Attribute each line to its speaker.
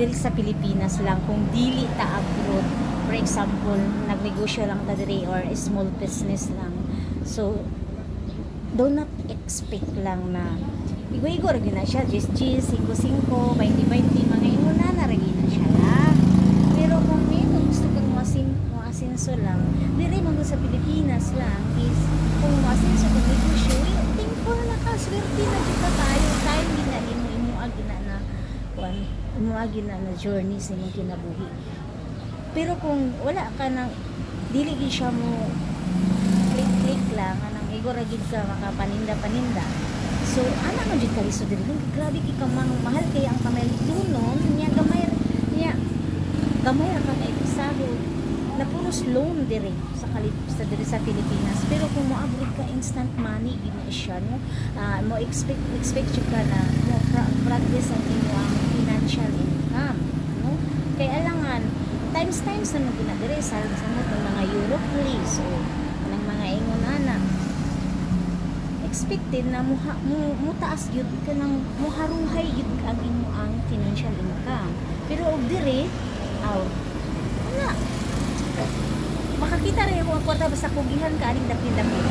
Speaker 1: dili sa Pilipinas lang, kung dili ta abroad, for example nagnegosyo lang ta diri or small business lang, so do not expect lang na igo-igo rin na siya, 10, 5, 5, 20, 20, mga inuna na rin na siya lang. Pero kung may gusto kang masinso lang, dili man sa Pilipinas lang, is kung masinso kang negosyo, thankful na ka, swerte na dito tayo, tayo ginahin mo, imuagin na imuagin na journey sa inyong kinabuhi. Pero kung wala ka nang, dili gid siya mo click lang, anang igora gid ka makapaninda-paninda. So, ana man jud kaliso diri. Grabe kay ka mahal kay ang kamay tunon, niya gamay ra ka kay pisado. Na puros loan diri sa diri sa Pilipinas. Pero kung moabot ka instant money gina siya, no? Mo expect jud ka na mo progress ang imong financial income, no? Kay alangan times na mo gina diri sa mga Europe please, o anang mga ingon ana expected na mutaas yun ka ng muharuhay yun ang inyong financial income. Pero og dire wala makakita rin ako ang kwarta basta kugihan ka aning dapin-dapin.